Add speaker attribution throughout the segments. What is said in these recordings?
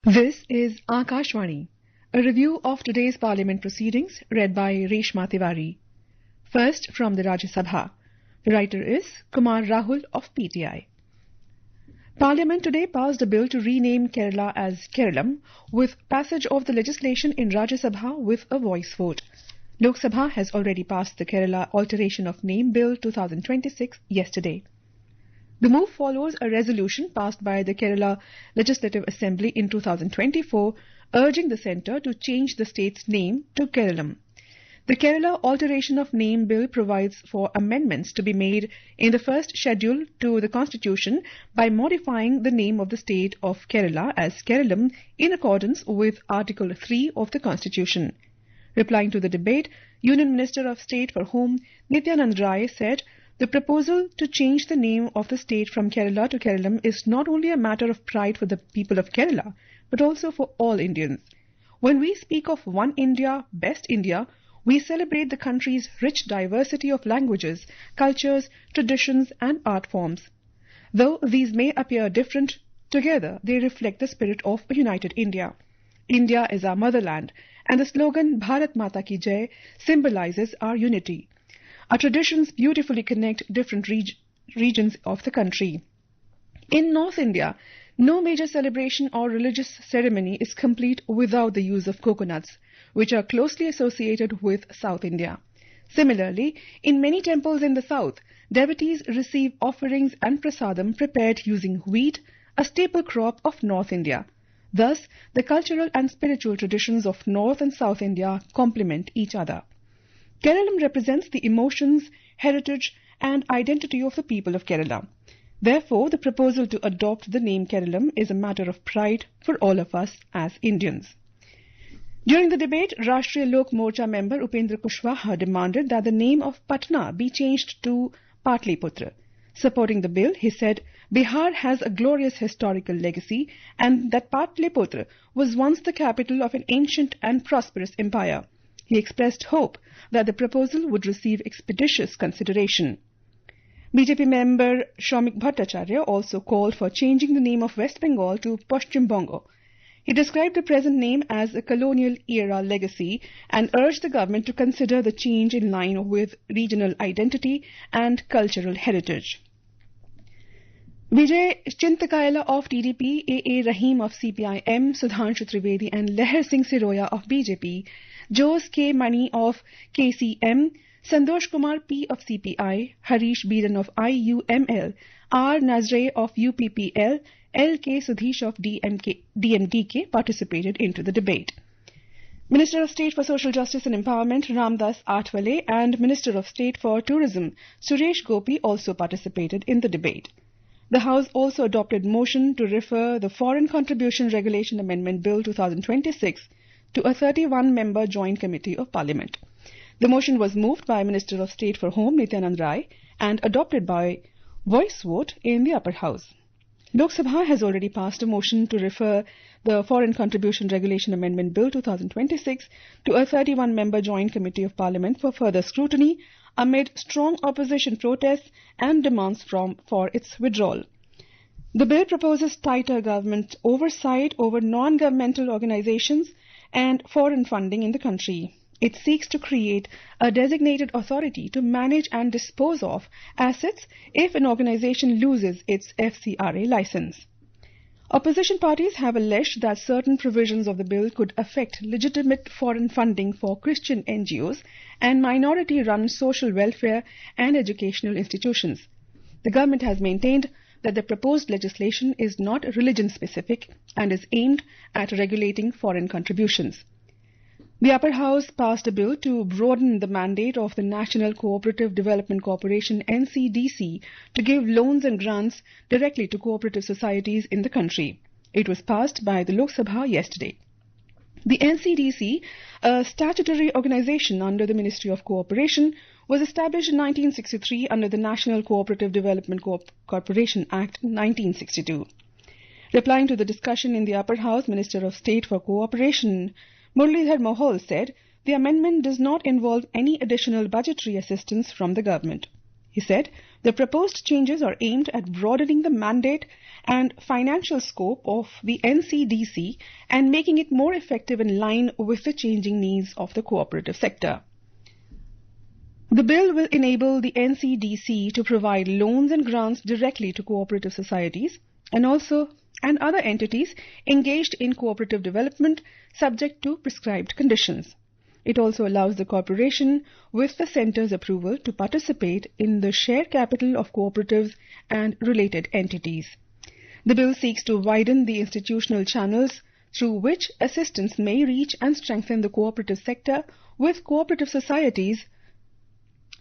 Speaker 1: This is Akashvani, a review of today's Parliament proceedings read by Reshma Tiwari. First from the Rajya Sabha. The writer is Kumar Rahul of PTI. Parliament today passed a bill to rename Kerala as Keralam with passage of the legislation in Rajya Sabha with a voice vote. Lok Sabha has already passed the Kerala Alteration of Name Bill 2026 yesterday. The move follows a resolution passed by the Kerala Legislative Assembly in 2024 urging the centre to change the state's name to Keralam. The Kerala Alteration of Name Bill provides for amendments to be made in the first schedule to the Constitution by modifying the name of the state of Kerala as Keralam in accordance with Article 3 of the Constitution. Replying to the debate, Union Minister of State for Home Nityanand Rai said, "The proposal to change the name of the state from Kerala to Keralam is not only a matter of pride for the people of Kerala, but also for all Indians. When we speak of One India, Best India, we celebrate the country's rich diversity of languages, cultures, traditions and art forms. Though these may appear different, together they reflect the spirit of a united India. India is our motherland, and the slogan Bharat Mata Ki Jai symbolizes our unity. Our traditions beautifully connect different regions of the country. In North India, no major celebration or religious ceremony is complete without the use of coconuts, which are closely associated with South India. Similarly, in many temples in the south, devotees receive offerings and prasadam prepared using wheat, a staple crop of North India. Thus, the cultural and spiritual traditions of North and South India complement each other. Keralam represents the emotions, heritage and identity of the people of Kerala. Therefore, the proposal to adopt the name Keralam is a matter of pride for all of us as Indians. During the debate, Rashtriya Lok Morcha member Upendra Kushwaha demanded that the name of Patna be changed to Patliputra. Supporting the bill, he said, Bihar has a glorious historical legacy and that Patliputra was once the capital of an ancient and prosperous empire. He expressed hope that the proposal would receive expeditious consideration. BJP member Shomik Bhattacharya also called for changing the name of West Bengal to Paschim Bongo. He described the present name as a colonial-era legacy and urged the government to consider the change in line with regional identity and cultural heritage. Vijay Chintakaila of TDP, A.A. Rahim of CPIM, Sudhanshu Trivedi and Leher Singh Siroya of BJP, Jose K. Mani of KCM, Santosh Kumar P. of CPI, Harish Biran of IUML, R. Nazre of UPPL, L. K. Sudhish of DMDK participated into the debate. Minister of State for Social Justice and Empowerment Ramdas Athwale and Minister of State for Tourism Suresh Gopi also participated in the debate. The House also adopted motion to refer the Foreign Contribution Regulation Amendment Bill 2026 to a 31-member Joint Committee of Parliament. The motion was moved by Minister of State for Home Nityanand Rai and adopted by voice vote in the upper house. Lok Sabha has already passed a motion to refer the Foreign Contribution Regulation Amendment Bill 2026 to a 31-member Joint Committee of Parliament for further scrutiny amid strong opposition protests and demands for its withdrawal. The bill proposes tighter government oversight over non-governmental organizations and foreign funding in the country. It seeks to create a designated authority to manage and dispose of assets if an organization loses its FCRA license. Opposition parties have alleged that certain provisions of the bill could affect legitimate foreign funding for Christian NGOs and minority-run social welfare and educational institutions. The government has maintained that the proposed legislation is not religion-specific and is aimed at regulating foreign contributions. The upper house passed a bill to broaden the mandate of the National Cooperative Development Corporation NCDC to give loans and grants directly to cooperative societies in the country. It was passed by the Lok Sabha yesterday. The NCDC, a statutory organization under the Ministry of Cooperation, was established in 1963 under the National Cooperative Development Corporation Act 1962. Replying to the discussion in the upper house, Minister of State for Cooperation Muralidhar Mohol said, the amendment does not involve any additional budgetary assistance from the government. He said, The proposed changes are aimed at broadening the mandate and financial scope of the NCDC and making it more effective in line with the changing needs of the cooperative sector. The bill will enable the NCDC to provide loans and grants directly to cooperative societies and other entities engaged in cooperative development subject to prescribed conditions. It also allows the corporation, with the centre's approval, to participate in the share capital of cooperatives and related entities. The bill seeks to widen the institutional channels through which assistance may reach and strengthen the cooperative sector, while cooperative societies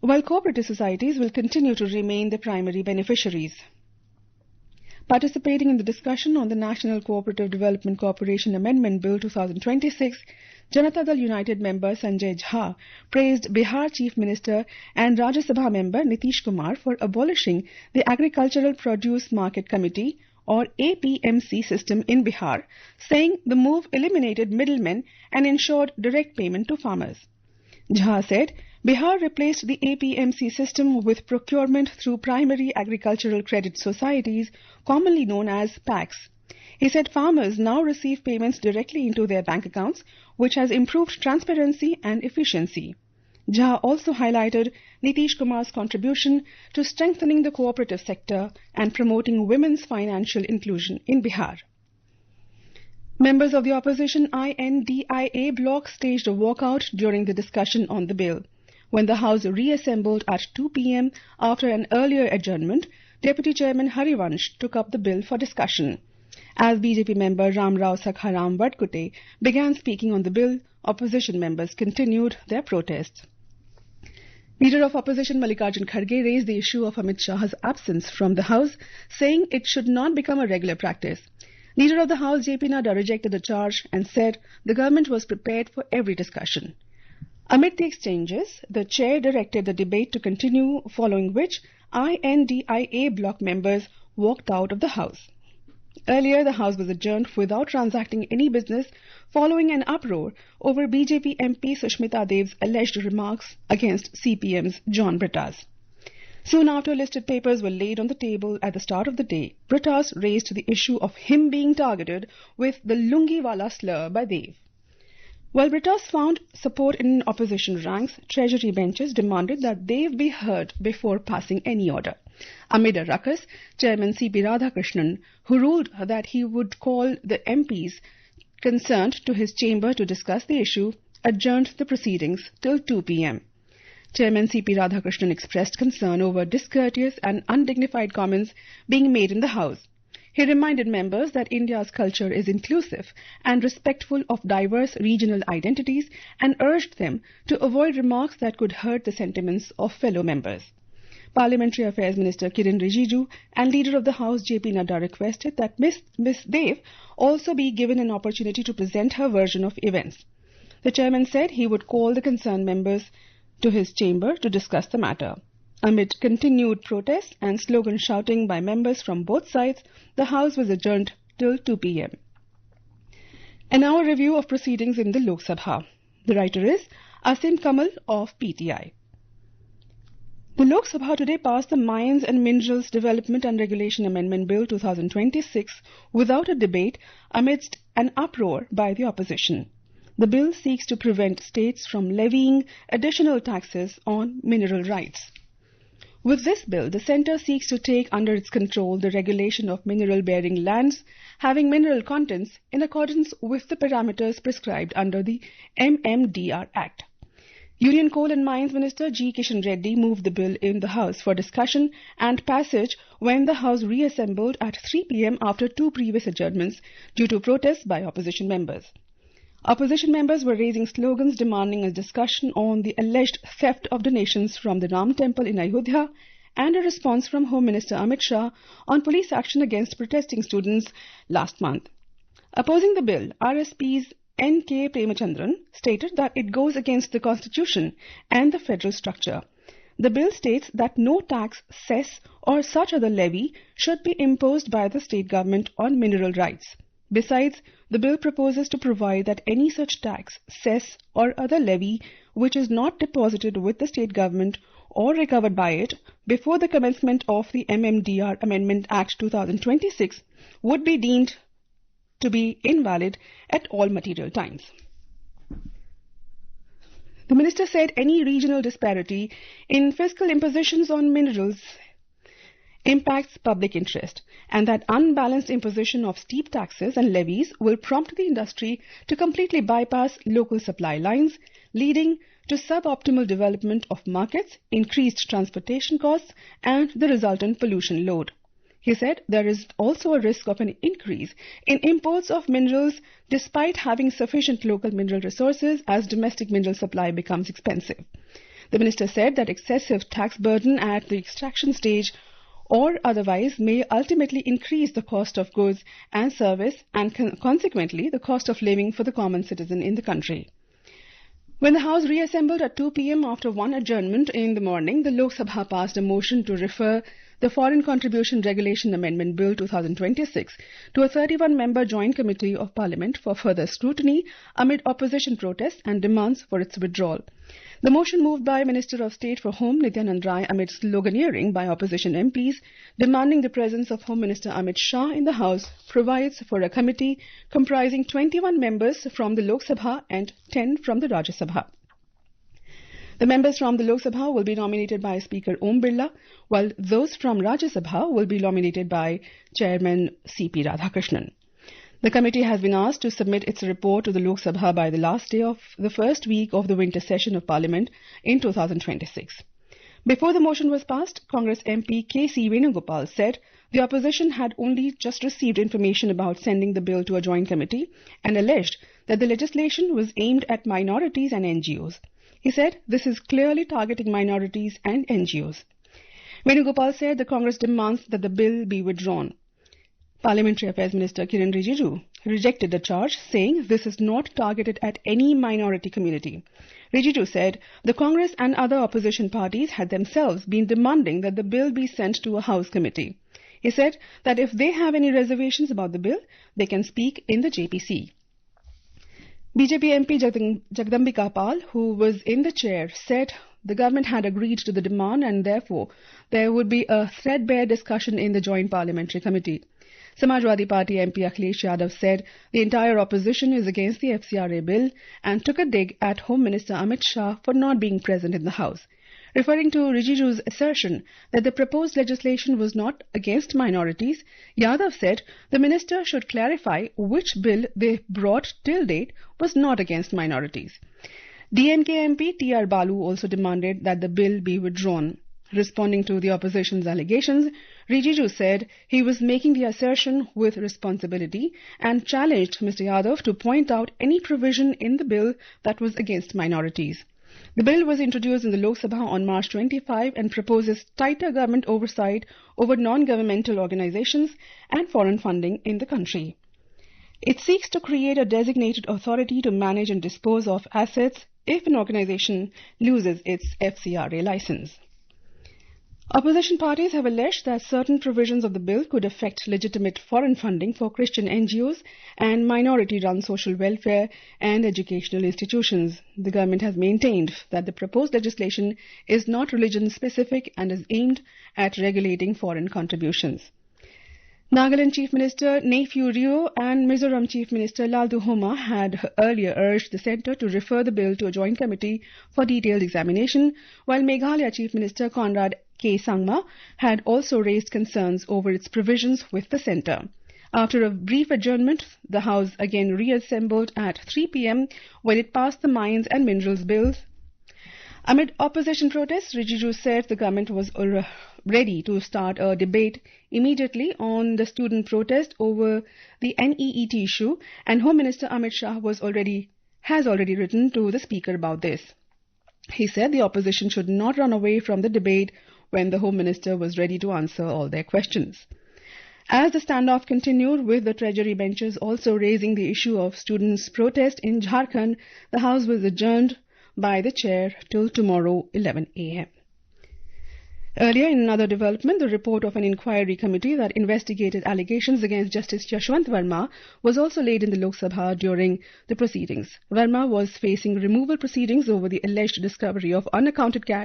Speaker 1: will continue to remain the primary beneficiaries. Participating in the discussion on the National Cooperative Development Corporation Amendment Bill 2026, Janata Dal United member Sanjay Jha praised Bihar Chief Minister and Rajya Sabha member Nitish Kumar for abolishing the Agricultural Produce Market Committee or APMC system in Bihar, saying the move eliminated middlemen and ensured direct payment to farmers. Jha said Bihar replaced the APMC system with procurement through primary agricultural credit societies, commonly known as PACs. He said farmers now receive payments directly into their bank accounts, which has improved transparency and efficiency. Jha also highlighted Nitish Kumar's contribution to strengthening the cooperative sector and promoting women's financial inclusion in Bihar. Members of the opposition INDIA bloc staged a walkout during the discussion on the bill. When the House reassembled at 2 p.m. after an earlier adjournment, Deputy Chairman Harivansh took up the bill for discussion. As BJP member Ram Rao Sakharam Vadkute began speaking on the bill, opposition members continued their protests. Leader of Opposition Mallikarjun Kharge raised the issue of Amit Shah's absence from the House, saying it should not become a regular practice. Leader of the House JP Nadda rejected the charge and said the government was prepared for every discussion. Amid the exchanges, the chair directed the debate to continue, following which INDIA bloc members walked out of the House. Earlier, the House was adjourned without transacting any business following an uproar over BJP MP Sushmita Dev's alleged remarks against CPM's John Brittas. Soon after listed papers were laid on the table at the start of the day, Brittas raised the issue of him being targeted with the Lungiwala slur by Dev. While Brittas found support in opposition ranks, Treasury benches demanded that Dev be heard before passing any order. Amid a ruckus, Chairman C.P. Radhakrishnan, who ruled that he would call the MPs concerned to his chamber to discuss the issue, adjourned the proceedings till 2 p.m. Chairman C.P. Radhakrishnan expressed concern over discourteous and undignified comments being made in the House. He reminded members that India's culture is inclusive and respectful of diverse regional identities and urged them to avoid remarks that could hurt the sentiments of fellow members. Parliamentary Affairs Minister Kiren Rijiju and Leader of the House JP Nadda requested that Ms. Dev also be given an opportunity to present her version of events. The chairman said he would call the concerned members to his chamber to discuss the matter. Amid continued protests and slogan shouting by members from both sides, the House was adjourned till 2 p.m. And now a review of proceedings in the Lok Sabha. The writer is Asim Kamal of PTI. The Lok Sabha today passed the Mines and Minerals Development and Regulation Amendment Bill 2026 without a debate amidst an uproar by the opposition. The bill seeks to prevent states from levying additional taxes on mineral rights. With this bill, the centre seeks to take under its control the regulation of mineral-bearing lands having mineral contents in accordance with the parameters prescribed under the MMDR Act. Union Coal and Mines Minister G. Kishan Reddy moved the bill in the House for discussion and passage when the House reassembled at 3 p.m. after two previous adjournments due to protests by opposition members. Opposition members were raising slogans demanding a discussion on the alleged theft of donations from the Ram Temple in Ayodhya and a response from Home Minister Amit Shah on police action against protesting students last month. Opposing the bill, RSP's N.K. Premachandran stated that it goes against the constitution and the federal structure. The bill states that no tax, cess or such other levy should be imposed by the state government on mineral rights. Besides, the bill proposes to provide that any such tax, cess or other levy which is not deposited with the state government
Speaker 2: or recovered by it before the commencement of the MMDR Amendment Act 2026 would be deemed to be invalid at all material times. The minister said any regional disparity in fiscal impositions on minerals impacts public interest, and that unbalanced imposition of steep taxes and levies will prompt the industry to completely bypass local supply lines, leading to suboptimal development of markets, increased transportation costs, and the resultant pollution load. He said there is also a risk of an increase in imports of minerals despite having sufficient local mineral resources as domestic mineral supply becomes expensive. The minister said that excessive tax burden at the extraction stage or otherwise may ultimately increase the cost of goods and service and consequently the cost of living for the common citizen in the country. When the House reassembled at 2 p.m. after one adjournment in the morning, the Lok Sabha passed a motion to refer the Foreign Contribution Regulation Amendment Bill 2026 to a 31-member Joint Committee of Parliament for further scrutiny amid opposition protests and demands for its withdrawal. The motion, moved by Minister of State for Home Nityanand Rai amid sloganeering by opposition MPs demanding the presence of Home Minister Amit Shah in the House, provides for a committee comprising 21 members from the Lok Sabha and 10 from the Rajya Sabha. The members from the Lok Sabha will be nominated by Speaker Om Birla, while those from Rajya Sabha will be nominated by Chairman C.P. Radhakrishnan. The committee has been asked to submit its report to the Lok Sabha by the last day of the first week of the winter session of Parliament in 2026. Before the motion was passed, Congress MP K.C. Venugopal said the opposition had only just received information about sending the bill to a joint committee and alleged that the legislation was aimed at minorities and NGOs. He said this is clearly targeting minorities and NGOs. Venugopal said the Congress demands that the bill be withdrawn. Parliamentary Affairs Minister Kiren Rijiju rejected the charge, saying this is not targeted at any minority community. Rijiju said the Congress and other opposition parties had themselves been demanding that the bill be sent to a House committee. He said that if they have any reservations about the bill, they can speak in the JPC. BJP MP Jagdambika Pal, who was in the chair, said the government had agreed to the demand and therefore there would be a threadbare discussion in the Joint Parliamentary Committee. Samajwadi Party MP Akhilesh Yadav said the entire opposition is against the FCRA bill and took a dig at Home Minister Amit Shah for not being present in the House. Referring to Rijiju's assertion that the proposed legislation was not against minorities, Yadav said the minister should clarify which bill they brought till date was not against minorities. DMK MP T.R. Balu also demanded that the bill be withdrawn. Responding to the opposition's allegations, Rijiju said he was making the assertion with responsibility and challenged Mr. Yadav to point out any provision in the bill that was against minorities. The bill was introduced in the Lok Sabha on March 25 and proposes tighter government oversight over non-governmental organizations and foreign funding in the country. It seeks to create a designated authority to manage and dispose of assets if an organization loses its FCRA license. Opposition parties have alleged that certain provisions of the bill could affect legitimate foreign funding for Christian NGOs and minority-run social welfare and educational institutions. The government has maintained that the proposed legislation is not religion-specific and is aimed at regulating foreign contributions. Nagaland Chief Minister Neiphiu Rio and Mizoram Chief Minister Laldu Homa had earlier urged the centre to refer the bill to a joint committee for detailed examination, while Meghalaya Chief Minister Conrad K. Sangma had also raised concerns over its provisions with the centre. After a brief adjournment, the House again reassembled at 3 p.m. when it passed the Mines and Minerals Bills. Amid opposition protests, Rijiju said the government was ready to start a debate immediately on the student protest over the NEET issue, and Home Minister Amit Shah has already written to the Speaker about this. He said the opposition should not run away from the debate when the Home Minister was ready to answer all their questions. As the standoff continued, with the Treasury benches also raising the issue of students' protest in Jharkhand, the House was adjourned by the chair till tomorrow 11 a.m. Earlier, in another development, the report of an inquiry committee that investigated allegations against Justice Yashwant Verma was also laid in the Lok Sabha during the proceedings. Verma was facing removal proceedings over the alleged discovery of unaccounted cash